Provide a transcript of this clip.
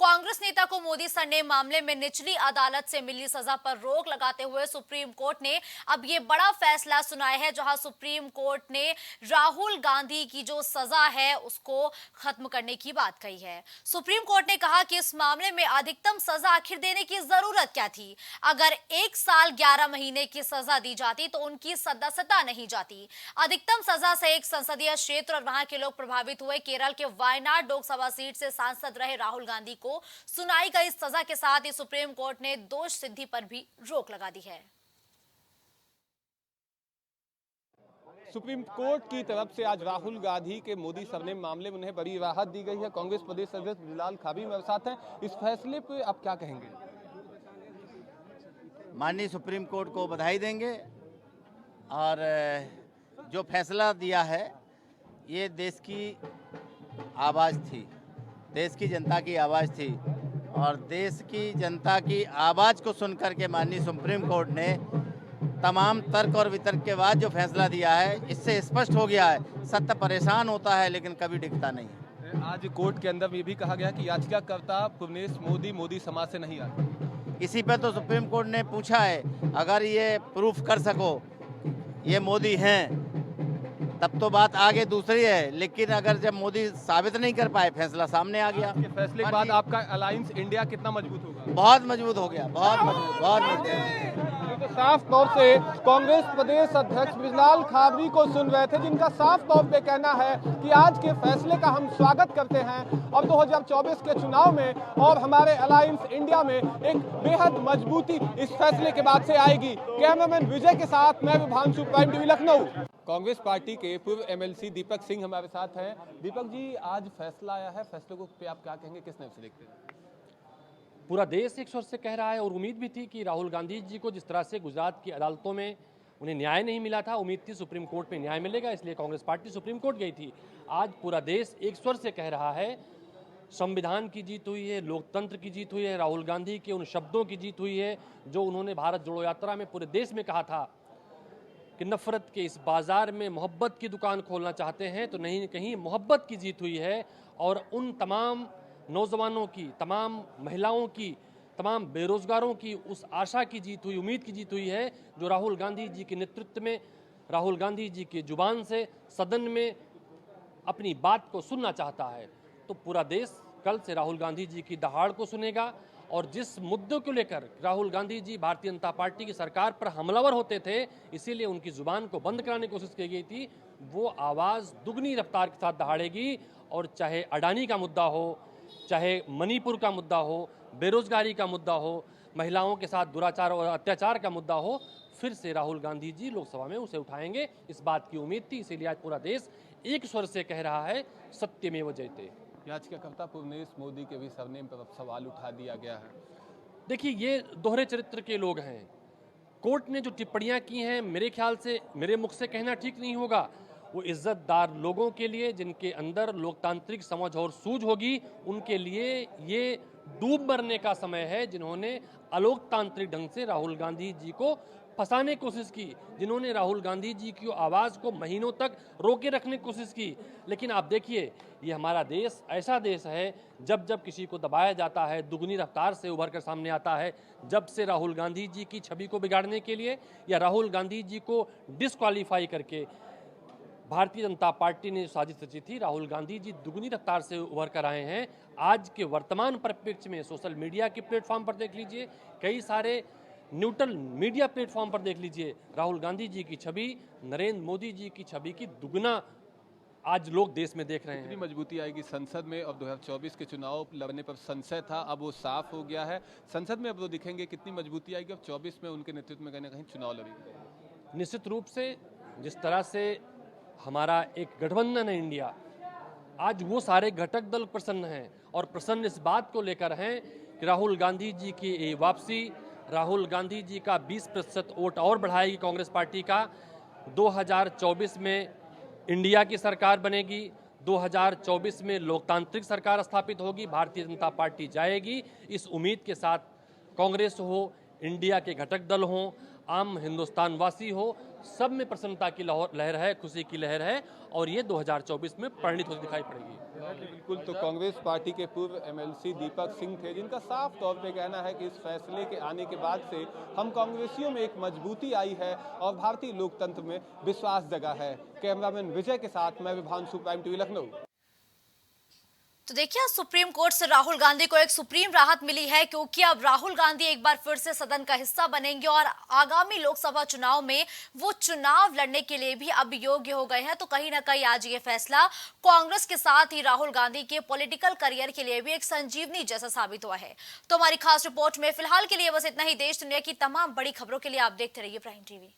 कांग्रेस नेता को मोदी सरनेम मामले में निचली अदालत से मिली सजा पर रोक लगाते हुए सुप्रीम कोर्ट ने अब ये बड़ा फैसला सुनाया है, जहां सुप्रीम कोर्ट ने राहुल गांधी की जो सजा है उसको खत्म करने की बात कही है। सुप्रीम कोर्ट ने कहा कि इस मामले में अधिकतम सजा आखिर देने की जरूरत क्या थी। अगर 1 साल 11 महीने की सजा दी जाती तो उनकी सदस्यता नहीं जाती। अधिकतम सजा से एक संसदीय क्षेत्र और वहां के लोग प्रभावित हुए। केरल के वायनाड लोकसभा सीट से सांसद रहे राहुल गांधी को सुनाई गई सजा के साथ ही सुप्रीम कोर्ट ने दोष सिद्धि पर भी रोक लगा दी है। सुप्रीम कोर्ट की तरफ से आज राहुल गांधी के मोदी सरनेम मामले में उन्हें बड़ी राहत दी गई है। कांग्रेस प्रदेश अध्यक्ष बिलाल खाबी मेरे साथ हैं। इस फैसले पे आप क्या कहेंगे? माननीय सुप्रीम कोर्ट को बधाई देंगे और जो फैसला दिया है ये देश की आवाज़ थी, देश की जनता की आवाज़ थी और देश की जनता की आवाज़ को सुनकर के माननीय सुप्रीम कोर्ट ने तमाम तर्क और वितर्क के बाद जो फैसला दिया है, इससे स्पष्ट हो गया है सत्य परेशान होता है लेकिन कभी डिगता नहीं। आज कोर्ट के अंदर ये भी कहा गया कि याचिकाकर्ता पुर्नेश मोदी समाज से नहीं आते। इसी पर तो सुप्रीम कोर्ट ने पूछा है, अगर ये प्रूफ कर सको ये मोदी हैं तब तो बात आगे दूसरी है, लेकिन अगर जब मोदी साबित नहीं कर पाए, फैसला सामने आ गया। फैसले के बाद आपका अलायंस इंडिया कितना मजबूत होगा? बहुत मजबूत हो गया, बहुत मजबूत। तो साफ तौर से कांग्रेस प्रदेश अध्यक्ष बिलाल खाबरी को सुन रहे थे, जिनका साफ तौर पे कहना है कि आज के फैसले का हम स्वागत करते हैं और 2024 के चुनाव में और हमारे अलायंस इंडिया में एक बेहद मजबूती इस फैसले के बाद से आएगी। कैमरामैन विजय के साथ मैं Vibhanshu, prime TV Lucknow. Congress party के पूर्व एमएलसी दीपक सिंह हमारे साथ हैं। दीपक जी, आज फैसला आया है, फैसले को पे आप क्या कहेंगे, किस नजर से देखते हैं? पूरा देश एक स्वर से कह रहा है और उम्मीद भी थी कि राहुल गांधी जी को जिस तरह से गुजरात की अदालतों में उन्हें न्याय नहीं मिला था, उम्मीद थी सुप्रीम कोर्ट में न्याय मिलेगा, इसलिए कांग्रेस पार्टी सुप्रीम कोर्ट गई थी। आज पूरा देश एक स्वर से कह रहा है संविधान की जीत हुई है, लोकतंत्र की जीत हुई है, राहुल गांधी के उन शब्दों की जीत हुई है जो उन्होंने भारत जोड़ो यात्रा में पूरे देश में कहा था कि नफरत के इस बाजार में मोहब्बत की दुकान खोलना चाहते हैं, तो नहीं कहीं मोहब्बत की जीत हुई है। और उन तमाम नौजवानों की, तमाम महिलाओं की, तमाम बेरोजगारों की उस आशा की जीत हुई, उम्मीद की जीत हुई है जो राहुल गांधी जी के नेतृत्व में, राहुल गांधी जी की जुबान से सदन में अपनी बात को सुनना चाहता है। तो पूरा देश कल से राहुल गांधी जी की दहाड़ को सुनेगा और जिस मुद्दों को लेकर राहुल गांधी जी भारतीय जनता पार्टी की सरकार पर हमलावर होते थे, इसीलिए उनकी जुबान को बंद कराने की कोशिश की गई थी, वो आवाज़ दुगनी रफ्तार के साथ दहाड़ेगी। और चाहे अडानी का मुद्दा हो, चाहे मणिपुर का मुद्दा हो, बेरोजगारी का मुद्दा हो, महिलाओं के साथ दुराचार और अत्याचार का मुद्दा हो, फिर से राहुल गांधी जी लोकसभा में उसे उठाएंगे, इस बात की उम्मीद थी। इसीलिए आज पूरा देश एक स्वर से कह रहा है सत्यमेव जयते। याचिकाकर्ता पुर्नेश मोदी के भी सरनेम पर सवाल उठा दिया गया है। देखिए, ये दोहरे चरित्र के लोग हैं। कोर्ट ने जो टिप्पणियां की हैं, मेरे ख्याल से मेरे मुख से कहना ठीक नहीं होगा। वो इज्जतदार लोगों के लिए, जिनके अंदर लोकतांत्रिक समझ और सूझ होगी, उनके लिए ये डूब मरने का समय है जिन्होंने अलोकतांत्रिक ढंग से राहुल गांधी जी को फंसाने की कोशिश की, जिन्होंने राहुल गांधी जी की आवाज़ को महीनों तक रोके रखने की कोशिश की। लेकिन आप देखिए, ये हमारा देश ऐसा देश है जब जब किसी को दबाया जाता है, दुगनी रफ्तार से उभर कर सामने आता है। जब से राहुल गांधी जी की छवि को बिगाड़ने के लिए या राहुल गांधी जी को डिस्क्वालीफाई करके भारतीय जनता पार्टी ने साजिश रची थी, राहुल गांधी जी दुगनी रफ्तार से उभर कर आए हैं। आज के वर्तमान परिप्रेक्ष्य में सोशल मीडिया के प्लेटफॉर्म पर देख लीजिए, कई सारे न्यूट्रल मीडिया प्लेटफॉर्म पर देख लीजिए, राहुल गांधी जी की छवि नरेंद्र मोदी जी की छवि की दुगना आज लोग देश में देख रहे हैं। कितनी मजबूती आएगी संसद में? अब 2024 के चुनाव लड़ने पर संशय था, अब वो साफ हो गया है। संसद में अब वो दिखेंगे, कितनी मजबूती आएगी अब 24 में उनके नेतृत्व में कहीं ना कहीं चुनाव लड़ेंगे? निश्चित रूप से जिस तरह से हमारा एक गठबंधन है इंडिया, आज वो सारे घटक दल प्रसन्न हैं और प्रसन्न इस बात को लेकर हैं कि राहुल गांधी जी की वापसी, राहुल गांधी जी का 20% वोट और बढ़ाएगी कांग्रेस पार्टी का। 2024 में इंडिया की सरकार बनेगी, 2024 में लोकतांत्रिक सरकार स्थापित होगी, भारतीय जनता पार्टी जाएगी। इस उम्मीद के साथ कांग्रेस हो, इंडिया के घटक दल हों, आम हिंदुस्तान वासी हो, सब में प्रसन्नता की लहर है, खुशी की लहर है और ये 2024 में परिणित होती दिखाई पड़ेगी। बिल्कुल, तो कांग्रेस पार्टी के पूर्व एमएलसी दीपक सिंह थे, जिनका साफ तौर पे कहना है कि इस फैसले के आने के बाद से हम कांग्रेसियों में एक मजबूती आई है और भारतीय लोकतंत्र में विश्वास जगा है। कैमरामैन विजय के साथ मैं विभांशु, प्राइम टीवी लखनऊ। तो देखिए, सुप्रीम कोर्ट से राहुल गांधी को एक सुप्रीम राहत मिली है, क्योंकि अब राहुल गांधी एक बार फिर से सदन का हिस्सा बनेंगे और आगामी लोकसभा चुनाव में वो चुनाव लड़ने के लिए भी अब योग्य हो गए हैं। तो कहीं ना कहीं आज ये फैसला कांग्रेस के साथ ही राहुल गांधी के पॉलिटिकल करियर के लिए भी एक संजीवनी जैसा साबित हुआ है। तो हमारी खास रिपोर्ट में फिलहाल के लिए बस इतना ही। देश दुनिया की तमाम बड़ी खबरों के लिए आप देखते रहिए प्राइम टीवी।